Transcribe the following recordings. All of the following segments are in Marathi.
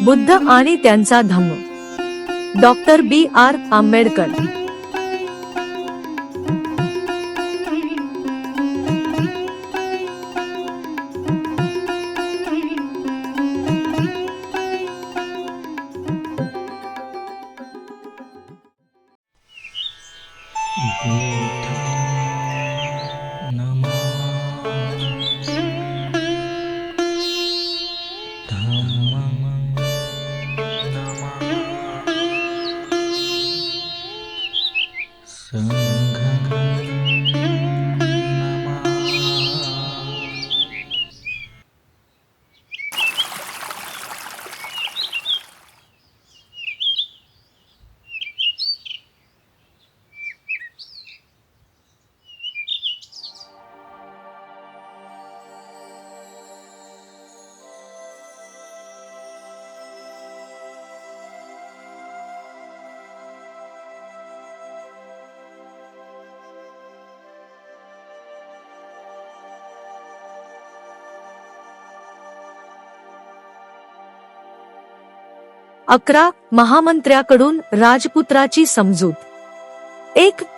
बुद्ध आणि त्यांचा धम्म. Doctor B.R. आंबेडकर. महामंत्र्याकडून राजपुत्राची समजूत.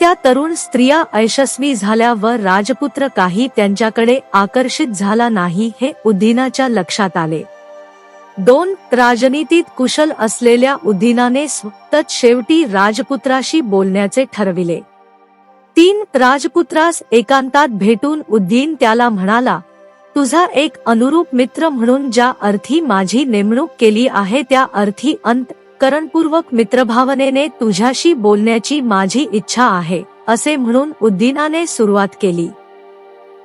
त्या तरुण स्त्रिया यशस्वी झाल्या व राजपुत्र काही त्यांच्याकडे आकर्षित झाला नाही हे उद्दीनाच्या लक्षात आले. 2 राजनीतीत कुशल असलेल्या उद्दीनाने स्वतःच शेवटी राजपुत्राशी बोलण्याचे ठरविले. 3 राजपुत्रास एकांतात भेटून उद्दीन त्याला म्हणाला, तुझा एक अनुरूप मित्र म्हणून ज्या अर्थी माझी नेमणूक केली आहे त्या अर्थी अंतःकरणपूर्वक मित्रभावनेने तुझ्याशी बोलण्याची माझी इच्छा आहे, असे म्हणून उद्दीनाने सुरुवात केली.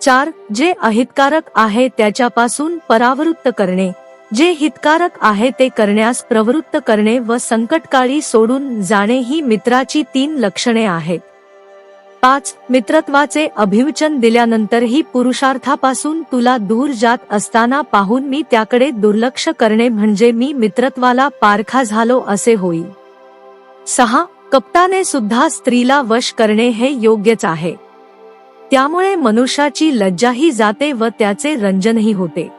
4 जे अहितकारक आहे त्याच्यापासून परावृत्त करणे, जे हितकारक आहे ते करण्यास प्रवृत्त करणे व संकटकाळी सोडून जाणे ही मित्राची 3 लक्षणे आहेत. 5 मित्रत्वाचे अभिवचन दिल्यानंतरही पुरुषार्थापासून तुला दूर जात असताना पाहून मी त्याकडे दुर्लक्ष करणे म्हणजे मी मित्रत्वाला पारखा झालो असे होईल. 6 कपटाने सुद्धा स्त्रीला वश करणे हे योग्यच आहे. त्यामुळे मनुष्याची लज्जाही जाते व त्याचे रंजनही होते.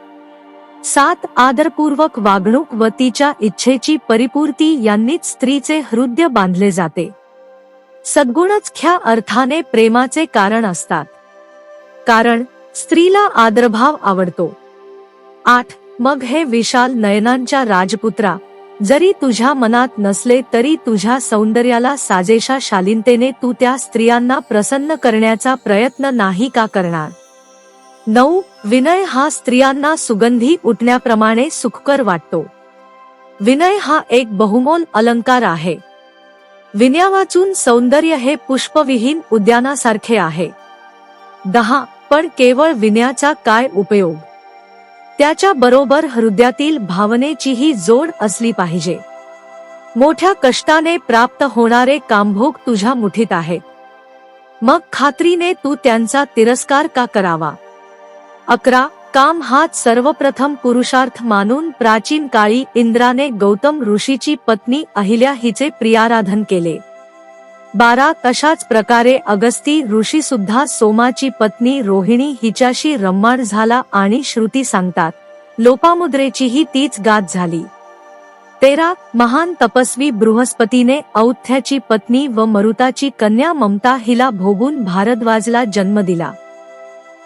7 आदरपूर्वक वागणूक व तिच्या इच्छेची परिपूर्ती यांनीच स्त्रीचे हृदय बांधले जाते. सद्गुणच खऱ्या अर्थाने प्रेमाचे कारण असतात, कारण स्त्रीला आदरभाव आवडतो. 8 मग हे विशाल नयनांच्या राजपुत्रा, जरी तुझ्या मनात नसले तरी तुझ्या सौंदर्याला साजेशा शालीनतेने तू त्या स्त्रियांना प्रसन्न करण्याचा प्रयत्न नाही का करणार. 9 विनय हा स्त्रियांना सुगंधी उठण्याप्रमाणे सुखकर वाटतो. विनय हा एक बहुमोल अलंकार आहे. विनया वाचून सौंदर्य हे पुष्पविहीन उद्यानासारखे आहे. 10 पण केवळ विनयाचा काय उपयोग, त्याच्या बरोबर हृदयातील भावनेचीही जोड असली पाहिजे. मोठ्या कष्टाने प्राप्त होणारे कामभोग तुझ्या मुठीत आहेत, मग खात्रीने तू त्यांचा तिरस्कार का करावा. 11 काम हाच सर्वप्रथम पुरुषार्थ मानून प्राचीन काळी इंद्राने गौतम ऋषीची पत्नी अहिल्या हिचे प्रियाराधन केले. 12 तशाच प्रकारे अगस्ती ऋषी सुद्धा सोमाची पत्नी रोहिणी हिच्याशी रम्माण झाला आणि श्रुती सांगतात लोपामुद्रेचीही तीच गाथ झाली. 13 महान तपस्वी बृहस्पतीने औत्थ्याची पत्नी व मरुताची कन्या ममता हिला भोगून भारद्वाजला जन्म दिला.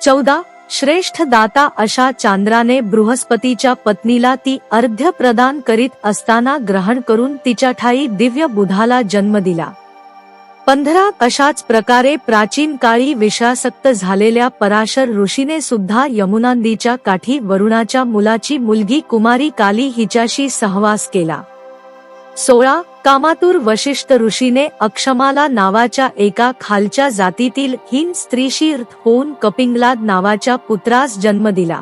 14 श्रेष्ठ दाता अशा चांद्राने बृहस्पतीच्या पत्नीला ती अर्घ्य प्रदान करीत असताना ग्रहण करून तिच्या ठाई दिव्य बुधाला जन्म दिला. 15 अशाच प्रकारे प्राचीन काळी विषयासक्त झालेल्या पराशर ऋषीने सुद्धा यमुनानदीच्या काठी वरुणाच्या मुलाची मुलगी कुमारी काली हिच्याशी सहवास केला. 16 कामातुर वशिष्ठ ऋषीने अक्षमाला नावाच्या एका खालच्या जातीतील हीन स्त्रीशी होऊन कपिंगलाद नावाच्या पुत्रास जन्म दिला.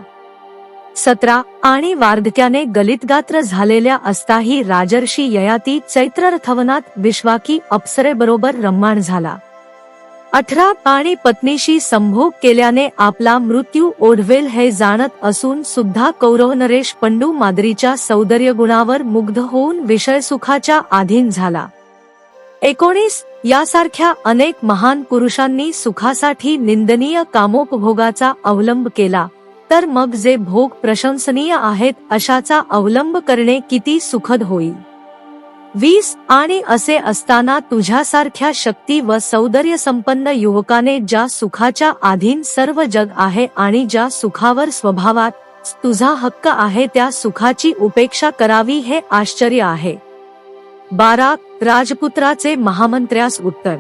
17 आणि वार्धक्याने गलितगात्र झालेल्या असताही राजर्षी ययाती चैत्ररथवनात विश्वाकी अप्सरेबरोबर रम्माण झाला. 18 आणि पत्नीशी संभोग केल्याने आपला मृत्यू ओढवेल हे जाणत असून सुद्धा कौरवनरेश पंडू माद्रीच्या सौंदर्य गुणावर मुग्ध होऊन विषयसुखाच्या अधीन झाला. 19 यासारख्या अनेक महान पुरुषांनी सुखासाठी निंदनीय कामोपभोगाचा अवलंब केला तर मग जे भोग प्रशंसनीय आहेत अशाचा अवलंब करणे किती सुखद होईल. 20 आणि असे असताना तुझ्यासारख्या शक्ती व सौंदर्य संपन्न युवकाने ज्या सुखाच्या अधीन सर्व जग आहे आणि ज्या सुखावर स्वभावात तुझा हक्क आहे त्या सुखाची उपेक्षा करावी हे आश्चर्य आहे. 12 राजपुत्राचे महामंत्र्यास उत्तर.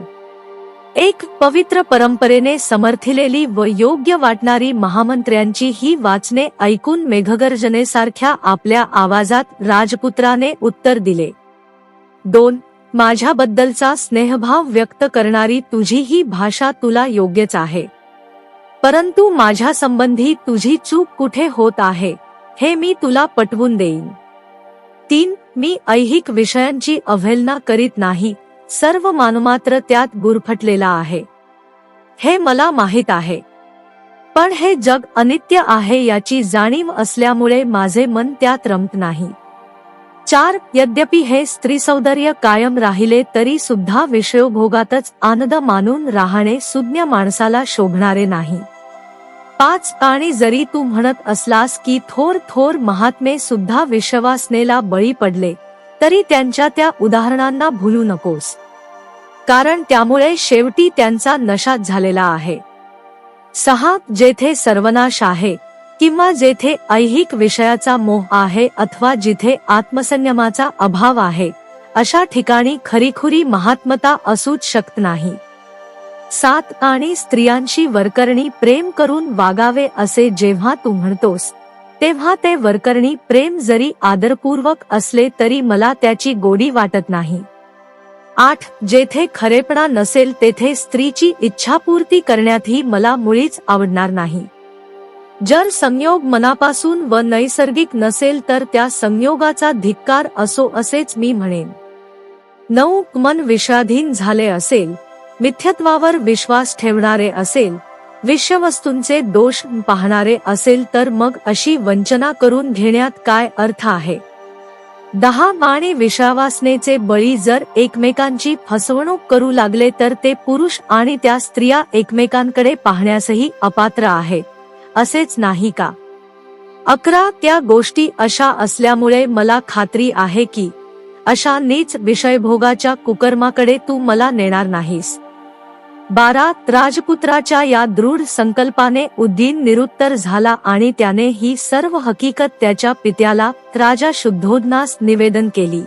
एक पवित्र परंपरेने समर्थिलेली व योग्य वाटणारी महामंत्र्यांची ही वाचने ऐकून मेघगर्जनेसारख्या आपल्या आवाजात राजपुत्राने उत्तर दिले. 2 माझ्याबद्दलचा स्नेहभाव व्यक्त करणारी तुझी ही भाषा तुला योग्यच आहे, परंतु माझ्या संबंधी तुझी चूक कुठे होत आहे हे मी तुला पटवून देईन. 3 मी ऐहिक विषयांची अवहेलना करीत नाही, सर्व मानमात्र त्यात गुरफटलेला आहे हे मला माहीत आहे, पण हे जग अनित्य आहे याची जाणीव असल्यामुळे माझे मन त्यात रमत नाही. 4 यद्यपि हे स्त्रीसौंदर्य कायम राहिले तरी सुद्धा विषयोभोगातच आनंद मानून राहणे सुज्ञ माणसाला शोभणारे नाही. 5 आणि जरी तू म्हणत असलास की थोर थोर महात्मे सुद्धा विश्वासनेला बळी पडले तरी त्यांच्या त्या उदाहरणांना भुलू नकोस, कारण त्यामुळे शेवटी त्यांचा नशा झालेला आहे. 6 जेथे सर्वनाश आहे किंवा जेथे ऐहिक विषयाचा मोह आहे अथवा जिथे आत्मसंयमाचा अभाव आहे अशा ठिकाणी खरीखुरी महात्मता असूच शकत नाही. 7 आणि स्त्रियांशी वरकरणी प्रेम करून वागावे असे जेव्हा तू म्हणतोस तेव्हा ते वरकरणी प्रेम जरी आदरपूर्वक असले तरी मला त्याची गोडी वाटत नाही. 8 जेथे खरेपणा नसेल तेथे स्त्रीची इच्छापूर्ती करण्यातही मला मुळीच आवडणार नाही. जर संयोग मनापासून व नैसर्गिक नसेल तर त्या संयोगाचा धिक्कार असो असेच मी म्हणेन. 9 मन विषयाधीन झाले असेल, मिथ्यत्वावर विश्वास ठेवणारे असेल, विषयवस्तूंचे दोष पाहणारे असेल तर मग अशी वंचना करून घेण्यात काय अर्थ आहे. 10 आणि विषयावासनेचे बळी जर एकमेकांची फसवणूक करू लागले तर ते पुरुष आणि त्या स्त्रिया एकमेकांकडे पाहण्यासही अपात्र आहेत असेच नाही का. 11 त्या गोष्टी अशा असल्यामुळे मला खात्री आहे की अशा नीच विषयभोगाच्या कुकर्माकडे तू मला नेणार नाहीस. 12 राजपुत्राच्या या दृढ संकल्पाने उद्दीन निरुत्तर झाला आणि त्याने ही सर्व हकीकत त्याच्या पित्याला राजा शुद्धोधनास निवेदन केली.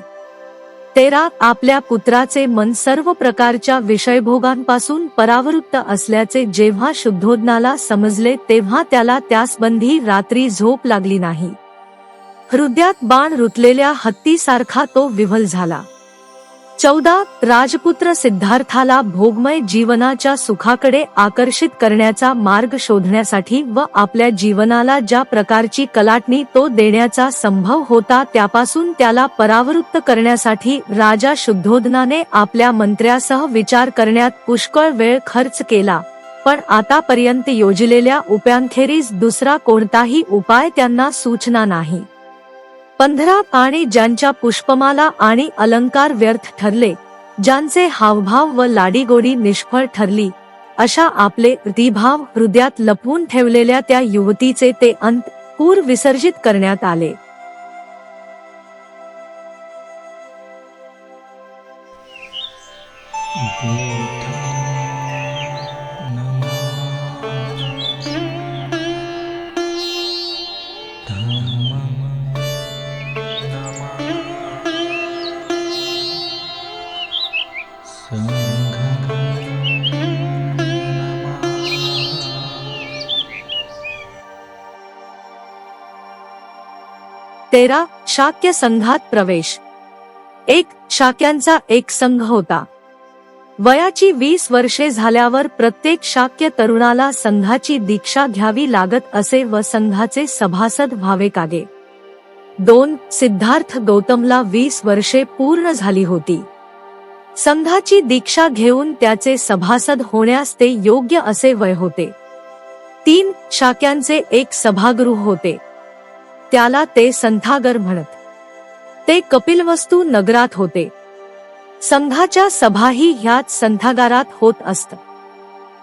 13 आपल्या पुत्राचे मन सर्व प्रकारच्या विषयभोगांपासून परावृत्त असल्याचे जेव्हा शुद्धोधनाला समजले तेव्हा त्याला त्यासंबंधी रात्री झोप लागली नाही. हृदयात बाण रुतलेल्या हत्तीसारखा तो विव्हल झाला. 14 राजपुत्र सिद्धार्थाला भोगमय जीवनाच्या सुखाकडे आकर्षित करण्याचा मार्ग शोधण्यासाठी व आपल्या जीवनाला ज्या प्रकारची कलाटणी तो देण्याचा संभव होता त्यापासून त्याला परावृत्त करण्यासाठी राजा शुद्धोधनाने आपल्या मंत्र्यासह विचार करण्यात पुष्कळ वेळ खर्च केला, पण आतापर्यंत योजलेल्या उपायांखेरीज दुसरा कोणताही उपाय त्यांना सुचना नाही. 15 आणि ज्यांच्या पुष्पमाला आणि अलंकार व्यर्थ ठरले, ज्यांचे हावभाव व लाडीगोडी निष्फळ ठरली, अशा आपले प्रतिभाव हृदयात लपवून ठेवलेल्या त्या युवतीचे ते अंत पूर विसर्जित करण्यात आले. तेरा शाक्य संघात प्रवेश. एक शाक्यांचा एक संघ होता. वयाची 20 वर्षे झाल्यावर प्रत्येक शाक्य तरुणाला संघाची दीक्षा घ्यावी लागत असे व संघाचे सभासद व्हावे कागे. 2 सिद्धार्थ गौतमला 20 वर्षे पूर्ण झाली होती. संघाची दीक्षा घेऊन त्याचे सभासद होण्यास ते योग्य असे वय होते. 3 शाक्यांचे एक सभागृह होते, त्याला ते संथागर म्हणत. ते कपिलवस्तू नगरात होते. संघाच्या सभाही ह्याच संथागारात होत असत.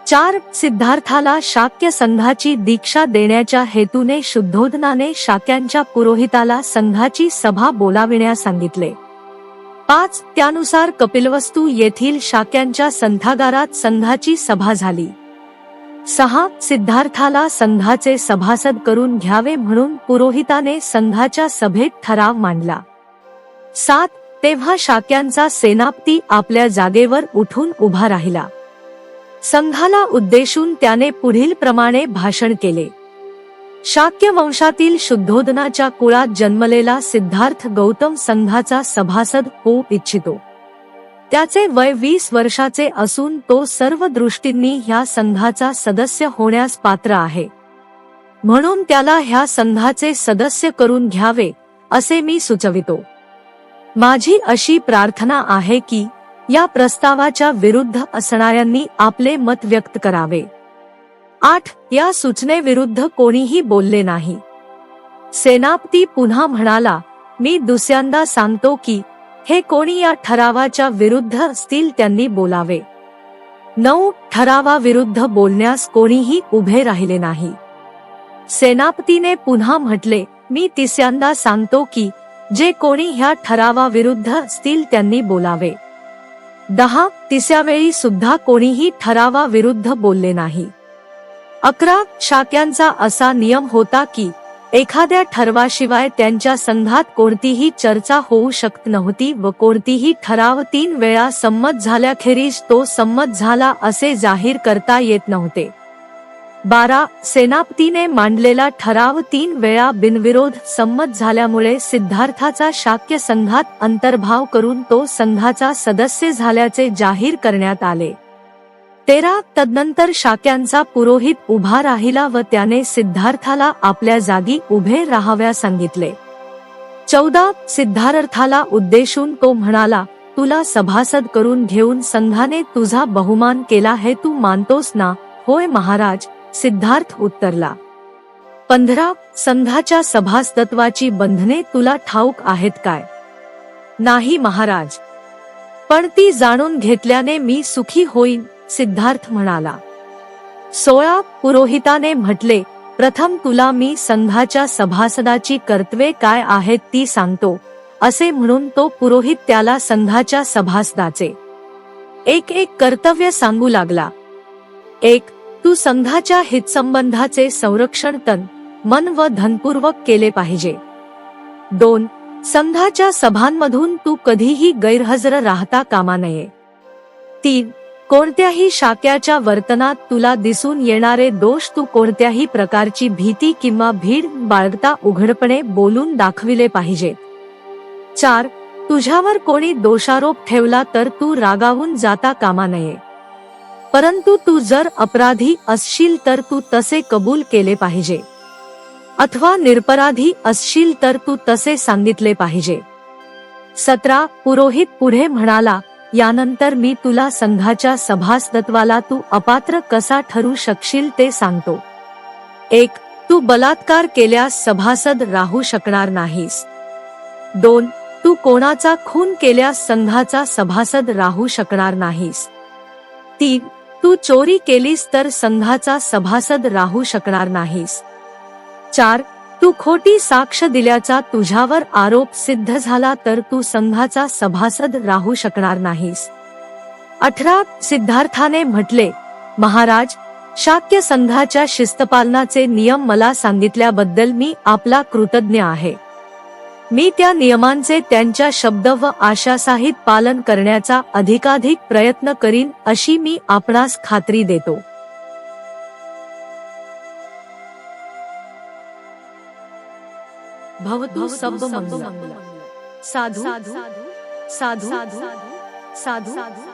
4. सिद्धार्थाला शाक्य संघाची दीक्षा देण्याच्या हेतूने शुद्धोदनाने शाक्यांच्या पुरोहिताला संघाची सभा बोलाविण्यास सांगितले. 5. त्यानुसार कपिलवस्तू येथील शाक्यांच्या संथागारात संघाची सभा झाली. 6. सिद्धार्थाला संघाचे सभासद करून घ्यावे म्हणून पुरोहिताने संघाच्या सभेत ठराव मांडला. 7. तेव्हा शाक्यांचा सेनापती आपल्या जागेवर उठून उभा राहिला. संघाला उद्देशून त्याने पुढील प्रमाणे भाषण केले. शाक्य वंशातील शुद्धोदनाच्या कुळात जन्मलेला सिद्धार्थ गौतम संघाचा सभासद होऊ इच्छितो. त्याचे वय 20 वर्षाचे असून तो सर्व दृष्टींनी ह्या संघाचा सदस्य होण्यास पात्र आहे. म्हणून त्याला ह्या संघाचे सदस्य करून घ्यावे असे मी सुचवितो. माझी अशी प्रार्थना आहे की या प्रस्तावाच्या विरुद्ध असणाऱ्यांनी आपले मत व्यक्त करावे. 8. या सूचनेविरुद्ध कोणीही बोलले नाही. सेनापती पुन्हा म्हणाला, मी दुसऱ्यांदा सांगतो की हे कोणी या ठरावाच्या विरुद्ध असतील त्यांनी बोलावे. 9. ठरावाविरुद्ध बोलण्यास कोणीही उभे राहिले नाही. सेनापतीने पुन्हा म्हटले, मी तिसऱ्यांदा सांगतो की जे कोणी ह्या ठरावाविरुद्ध असतील त्यांनी बोलावे. 10. तिसऱ्या वेळी सुद्धा कोणीही ठरावाविरुद्ध बोलले नाही. 11. शाक्यांचा असा नियम होता की एखाद्या ठरवाशिवाय त्यांच्या संघात कोणतीही चर्चा होऊ शकत नव्हती व कोणतीही ठराव 3 वेळा संमत झाल्याखेरीज तो संमत झाला असे जाहीर करता येत नव्हते. 12. सेनापतीने मांडलेला ठराव 3 वेळा बिनविरोध संमत झाल्यामुळे सिद्धार्थाचा शाक्य संघात अंतर्भाव करून तो संघाचा सदस्य झाल्याचे जाहीर करण्यात आले. 13. तदनंतर शाक्यांचा पुरोहित उभा राहिला व त्याने सिद्धार्थाला आपल्या जागी उभे राहाव्यास सांगितले. 14. सिद्धार्थाला उद्देशून तो म्हणाला, तुला सभासद करून घेऊन संघाने तुझा बहुमान केला हे तू मानतोस ना? होय महाराज, सिद्धार्थ उत्तरला. 15. संघाच्या सभासदत्वाची बंधने तुला ठाऊक आहेत काय? नाही महाराज, पण ती जाणून घेतल्याने मी सुखी होईन, सिद्धार्थ म्हणाला. 16. पुरोहिताने म्हटले, प्रथम तुला मी संघाच्या सभासदाची कर्तव्ये काय आहेत ती सांगतो. असे म्हणून तो पुरोहित त्याला संघाच्या सभासदाचे एक कर्तव्य सांगू लागला. 1. तू संघाच्या हितसंबंधाचे संरक्षण तन, मन व धनपूर्वक केले पाहिजे. 2. संघाच्या सभांमधून तू कधीही गैरहजर राहता कामा नये. 3. कोणत्याही शाक्याच्या वर्तनात तुला दिसून येणारे दोष तू कोणत्याही प्रकारची भीती किंवा भीड बाळगता उघडपणे बोलून दाखविले पाहिजेत. 4. तुझ्यावर कोणी दोषारोप ठेवला तर तू रागावून जाता कामा नये. परंतु तू जर अपराधी असशील तर तू तसे कबूल केले पाहिजे, अथवा निरपराधी असशील तर तू तसे सांगितले पाहिजे. 17. पुरोहित पुढे म्हणाला, यानंतर मी तुला संघाच्या सभासदत्वाला तू अपात्र कसा ठरू शकशील ते सांगतो. 1. तू बलात्कार केल्यास सभासद राहू शकणार नाहीस. 2. तू कोणाचा खून केल्यास संघाचा सभासद राहू शकणार नाहीस. 3. तू चोरी केलीस तर संघाचा सभासद राहू शकणार नाहीस. 4. तू खोटी साक्ष दिल्याचा तुझ्यावर आरोप सिद्ध झाला तर तू संघाचा सभासद राहू शकणार नाहीस. 18. सिद्धार्थाने म्हटले, महाराज, शाक्य संघाच्या शिस्तपालनाचे नियम मला सांगितल्याबद्दल मी आपला कृतज्ञ आहे. मी त्या नियमांचे त्यांच्या शब्द व आशासहित पालन करण्याचा अधिकाधिक प्रयत्न करीन अशी मी आपणास खात्री देतो. भवतु सब मंगलम. साधु साधु साधु साधु साधु.